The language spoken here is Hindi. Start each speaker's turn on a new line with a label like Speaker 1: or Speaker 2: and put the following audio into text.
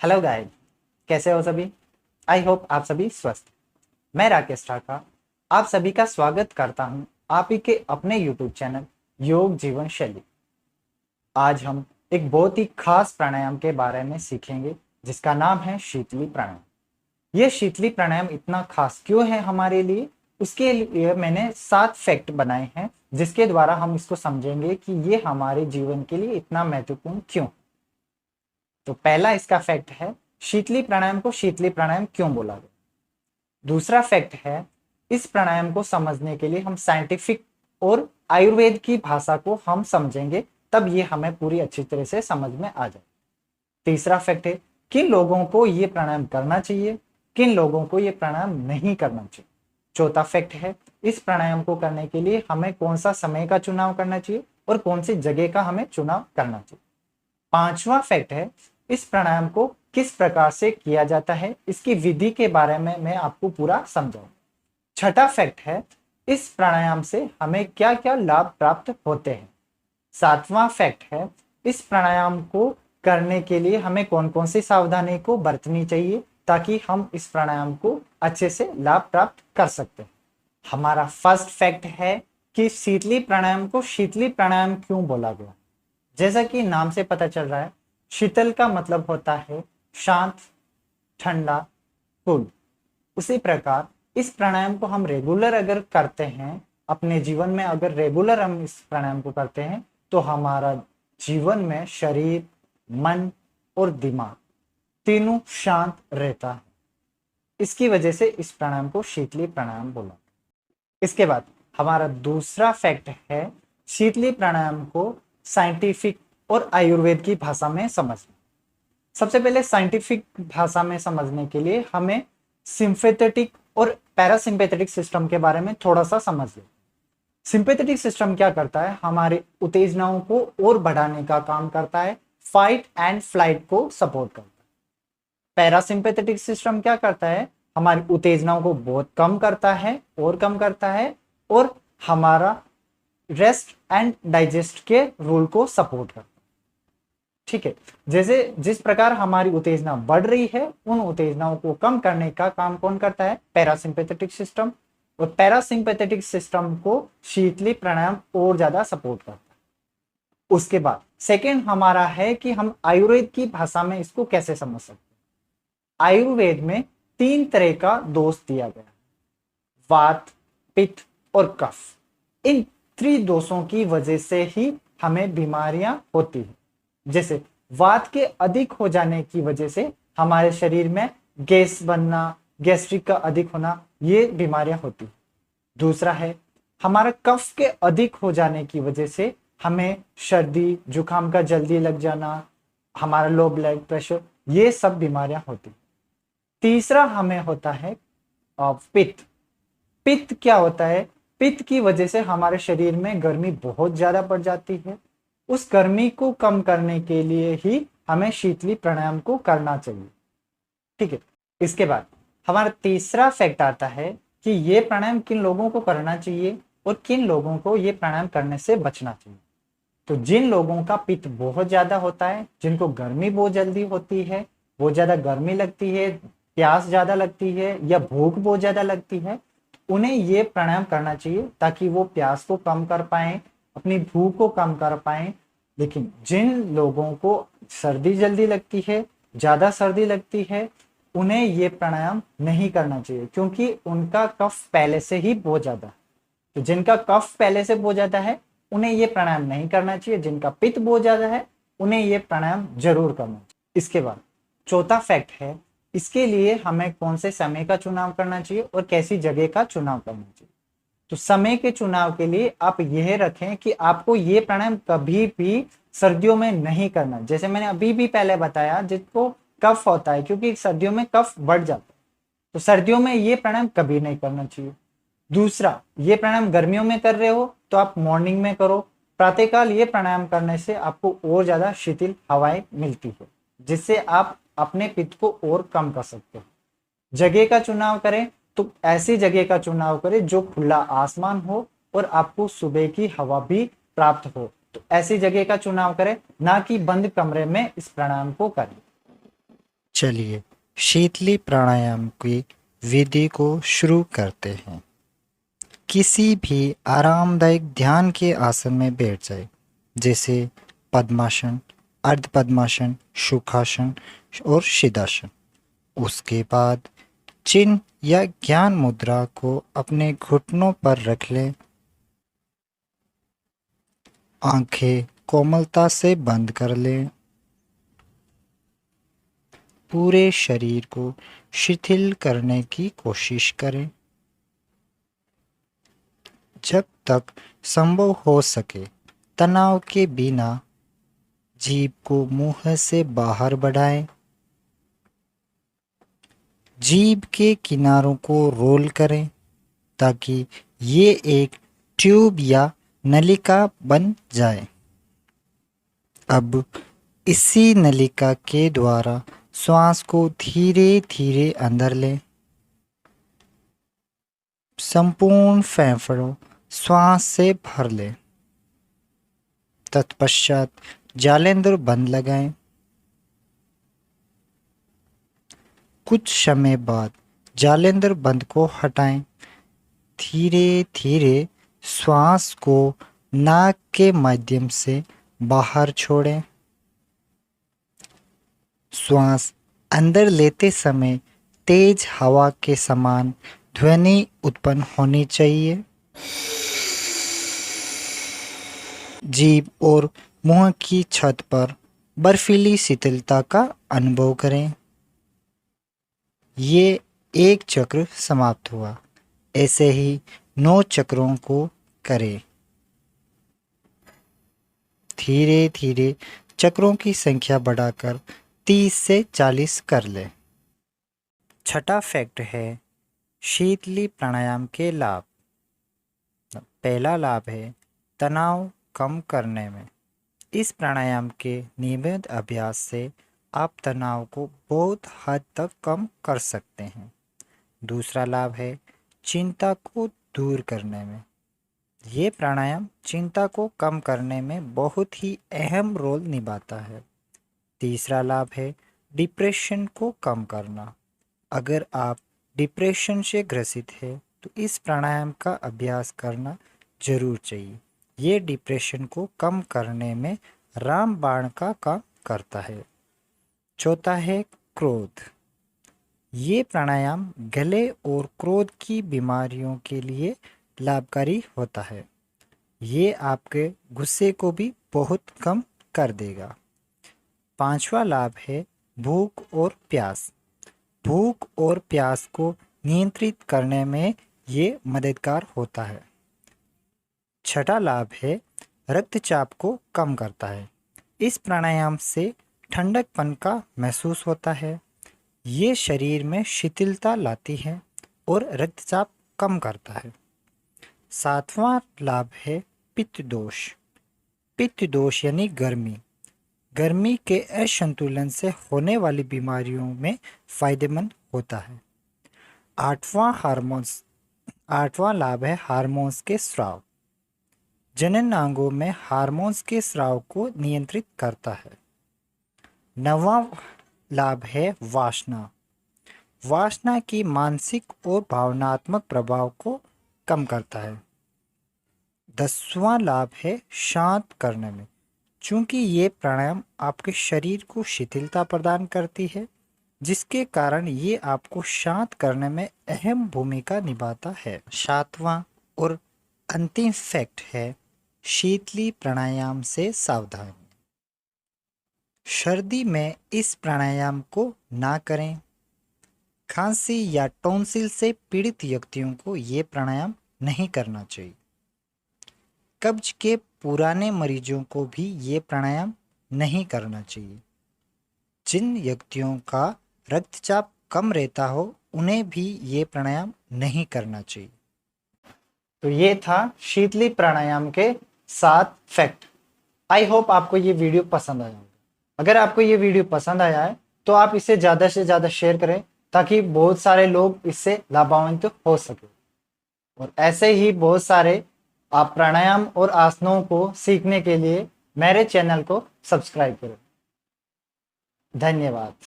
Speaker 1: हेलो गाइस, कैसे हो सभी। आई होप आप सभी स्वस्थ। मैं राकेश ठाकर आप सभी का स्वागत करता हूं आप ही के अपने यूट्यूब चैनल योग जीवन शैली। आज हम एक बहुत ही खास प्राणायाम के बारे में सीखेंगे जिसका नाम है शीतली प्राणायाम। ये शीतली प्राणायाम इतना खास क्यों है हमारे लिए, उसके लिए मैंने 7 फैक्ट बनाए हैं जिसके द्वारा हम इसको समझेंगे कि ये हमारे जीवन के लिए इतना महत्वपूर्ण क्यों। तो पहला इसका फैक्ट है, शीतली प्राणायाम को शीतली प्राणायाम क्यों बोला गया। दूसरा फैक्ट है, इस प्राणायाम को समझने के लिए हम साइंटिफिक और आयुर्वेद की भाषा को हम समझेंगे, तब ये हमें पूरी अच्छी तरह से समझ में आ जाए। तीसरा फैक्ट है, किन लोगों को ये प्राणायाम करना चाहिए, किन लोगों को ये प्राणायाम नहीं करना चाहिए। चौथा फैक्ट है, इस प्राणायाम को करने के लिए हमें कौन सा समय का चुनाव करना चाहिए और कौन सी जगह का हमें चुनाव करना चाहिए। पांचवा फैक्ट है, इस प्राणायाम को किस प्रकार से किया जाता है, इसकी विधि के बारे में मैं आपको पूरा समझाऊंगा। छठा फैक्ट है, इस प्राणायाम से हमें क्या क्या लाभ प्राप्त होते हैं। सातवां फैक्ट है, इस प्राणायाम को करने के लिए हमें कौन कौन सी सावधानी को बरतनी चाहिए ताकि हम इस प्राणायाम को अच्छे से लाभ प्राप्त कर सकते हैं। हमारा फर्स्ट फैक्ट है कि शीतली प्राणायाम को शीतली प्राणायाम क्यों बोला गया। जैसा कि नाम से पता चल रहा है, शीतल का मतलब होता है शांत, ठंडा, कूल। उसी प्रकार इस प्राणायाम को हम रेगुलर अगर करते हैं, अपने जीवन में अगर रेगुलर हम इस प्राणायाम को करते हैं तो हमारा जीवन में शरीर, मन और दिमाग तीनों शांत रहता है। इसकी वजह से इस प्राणायाम को शीतली प्राणायाम बोला। इसके बाद हमारा दूसरा फैक्ट है, शीतली प्राणायाम को साइंटिफिक और आयुर्वेद की भाषा में समझना। सबसे पहले साइंटिफिक भाषा में समझने के लिए हमें सिंपैथेटिक और पैरासिम्पैथेटिक सिस्टम के बारे में थोड़ा सा समझ लें। सिंपैथेटिक सिस्टम क्या करता है, हमारे उत्तेजनाओं को और बढ़ाने का काम करता है, फाइट एंड फ्लाइट को सपोर्ट करता है। पैरासिम्पैथेटिक सिस्टम क्या करता है, हमारी उत्तेजनाओं को बहुत कम करता है और हमारा रेस्ट एंड डाइजेस्ट के रूल को सपोर्ट करता है। ठीक है, जैसे जिस प्रकार हमारी उत्तेजना बढ़ रही है, उन उत्तेजनाओं को कम करने का काम कौन करता है, पैरासिम्पैथेटिक सिस्टम। और पैरासिम्पैथेटिक सिस्टम को शीतली प्राणायाम और ज्यादा सपोर्ट करता है। उसके बाद सेकेंड हमारा है कि हम आयुर्वेद की भाषा में इसको कैसे समझ सकते हैं। आयुर्वेद में 3 तरह का दोष दिया गया, वात, पित्त और कफ। इन 3 दोषों की वजह से ही हमें बीमारियां होती है। जैसे वात के अधिक हो जाने की वजह से हमारे शरीर में गैस बनना, गैस्ट्रिक का अधिक होना, ये बीमारियां होती है। दूसरा है, हमारा कफ के अधिक हो जाने की वजह से हमें सर्दी जुकाम का जल्दी लग जाना, हमारा लो ब्लड प्रेशर, ये सब बीमारियां होती। तीसरा हमें होता है पित्त। पित्त क्या होता है, पित्त की वजह से हमारे शरीर में गर्मी बहुत ज्यादा बढ़ जाती है। उस गर्मी को कम करने के लिए ही हमें शीतली प्राणायाम को करना चाहिए। ठीक है, इसके बाद हमारा तीसरा फैक्ट आता है कि ये प्राणायाम किन लोगों को करना चाहिए और किन लोगों को ये प्राणायाम करने से बचना चाहिए। तो जिन लोगों का पित्त बहुत ज्यादा होता है, जिनको गर्मी बहुत जल्दी होती है, बहुत ज्यादा गर्मी लगती है, प्यास ज्यादा लगती है या भूख बहुत ज्यादा लगती है, उन्हें ये प्राणायाम करना चाहिए ताकि वो प्यास को कम कर पाए, अपनी भूख को कम कर पाए। लेकिन जिन लोगों को सर्दी जल्दी लगती है, ज्यादा सर्दी लगती है, उन्हें ये प्राणायाम नहीं करना चाहिए क्योंकि उनका कफ पहले से ही बहुत ज्यादा है। तो जिनका कफ पहले से बहुत ज्यादा है उन्हें ये प्राणायाम नहीं करना चाहिए, जिनका पित्त बहुत ज्यादा है उन्हें ये प्राणायाम जरूर करना चाहिए। इसके बाद चौथा फैक्ट है, इसके लिए हमें कौन से समय का चुनाव करना चाहिए और कैसी जगह का चुनाव करना चाहिए। तो समय के चुनाव के लिए आप यह रखें कि आपको ये प्राणायाम कभी भी सर्दियों में नहीं करना। जैसे मैंने अभी भी पहले बताया, जिसको कफ होता है, क्योंकि सर्दियों में कफ बढ़ जाता है, तो सर्दियों में ये प्राणायाम कभी नहीं करना चाहिए। दूसरा, ये प्राणायाम गर्मियों में कर रहे हो तो आप मॉर्निंग में करो। प्रातःकाल ये प्राणायाम करने से आपको और ज्यादा शीतल हवाएं मिलती है, जिससे आप अपने पित्त को और कम कर सकते हो। जगह का चुनाव करें तो ऐसी जगह का चुनाव करें जो खुला आसमान हो और आपको सुबह की हवा भी प्राप्त हो। तो ऐसी जगह का चुनाव करें, ना कि बंद कमरे में इस प्राणायाम को करें। चलिए शीतली प्राणायाम की विधि को शुरू करते हैं। किसी भी आरामदायक ध्यान के आसन में बैठ जाए, जैसे पद्मासन, अर्ध पद्मासन, सुखासन और सिद्धासन। उसके बाद चिन्ह या ज्ञान मुद्रा को अपने घुटनों पर रख लें। आंखें कोमलता से बंद कर लें। पूरे शरीर को शिथिल करने की कोशिश करें। जब तक संभव हो सके तनाव के बिना जीभ को मुंह से बाहर बढ़ाएं। जीभ के किनारों को रोल करें ताकि ये एक ट्यूब या नलिका बन जाए। अब इसी नलिका के द्वारा श्वास को धीरे धीरे अंदर लें। संपूर्ण फेफड़ों श्वास से भर लें। तत्पश्चात जालेंद्र बंद लगाएं। कुछ समय बाद जालेंद्र बंद को हटाएं। धीरे धीरे श्वास को नाक के माध्यम से बाहर छोड़ें। श्वास अंदर लेते समय तेज हवा के समान ध्वनि उत्पन्न होनी चाहिए। जीभ और मुंह की छत पर बर्फीली शीतलता का अनुभव करें। ये एक चक्र समाप्त हुआ। ऐसे ही 9 चक्रों को करें। धीरे धीरे चक्रों की संख्या बढ़ाकर 30 से 40 कर लें। छठा फैक्ट है शीतली प्राणायाम के लाभ। पहला लाभ है तनाव कम करने में। इस प्राणायाम के नियमित अभ्यास से आप तनाव को बहुत हद तक कम कर सकते हैं। दूसरा लाभ है चिंता को दूर करने में। ये प्राणायाम चिंता को कम करने में बहुत ही अहम रोल निभाता है। तीसरा लाभ है डिप्रेशन को कम करना। अगर आप डिप्रेशन से ग्रसित है तो इस प्राणायाम का अभ्यास करना जरूर चाहिए। ये डिप्रेशन को कम करने में रामबाण का काम करता है। चौथा है क्रोध। ये प्राणायाम गले और क्रोध की बीमारियों के लिए लाभकारी होता है। ये आपके गुस्से को भी बहुत कम कर देगा। पांचवा लाभ है भूख और प्यास। भूख और प्यास को नियंत्रित करने में ये मददगार होता है। छठा लाभ है रक्तचाप को कम करता है। इस प्राणायाम से ठंडकपन का महसूस होता है। ये शरीर में शिथिलता लाती है और रक्तचाप कम करता है। सातवां लाभ है पित्त दोष। पित्त दोष यानी गर्मी। गर्मी के असंतुलन से होने वाली बीमारियों में फायदेमंद होता है। आठवां लाभ है हार्मोन्स के स्राव। जनन अंगों में हार्मोन्स के स्राव को नियंत्रित करता है। नौवां लाभ है वासना। वासना की मानसिक और भावनात्मक प्रभाव को कम करता है। 10वां लाभ है शांत करने में। चूंकि ये प्राणायाम आपके शरीर को शिथिलता प्रदान करती है, जिसके कारण ये आपको शांत करने में अहम भूमिका निभाता है। 7वां और अंतिम फैक्ट है शीतली प्राणायाम से सावधानी। सर्दी में इस प्राणायाम को ना करें। खांसी या टॉन्सिल से पीड़ित व्यक्तियों को ये प्राणायाम नहीं करना चाहिए। कब्ज के पुराने मरीजों को भी ये प्राणायाम नहीं करना चाहिए। जिन व्यक्तियों का रक्तचाप कम रहता हो उन्हें भी ये प्राणायाम नहीं करना चाहिए। तो ये था शीतली प्राणायाम के 7 फैक्ट। आई होप आपको ये वीडियो पसंद आया होगा। अगर आपको ये वीडियो पसंद आया है तो आप इसे ज़्यादा से ज़्यादा शेयर करें ताकि बहुत सारे लोग इससे लाभान्वित हो सके। और ऐसे ही बहुत सारे आप प्राणायाम और आसनों को सीखने के लिए मेरे चैनल को सब्सक्राइब करें। धन्यवाद।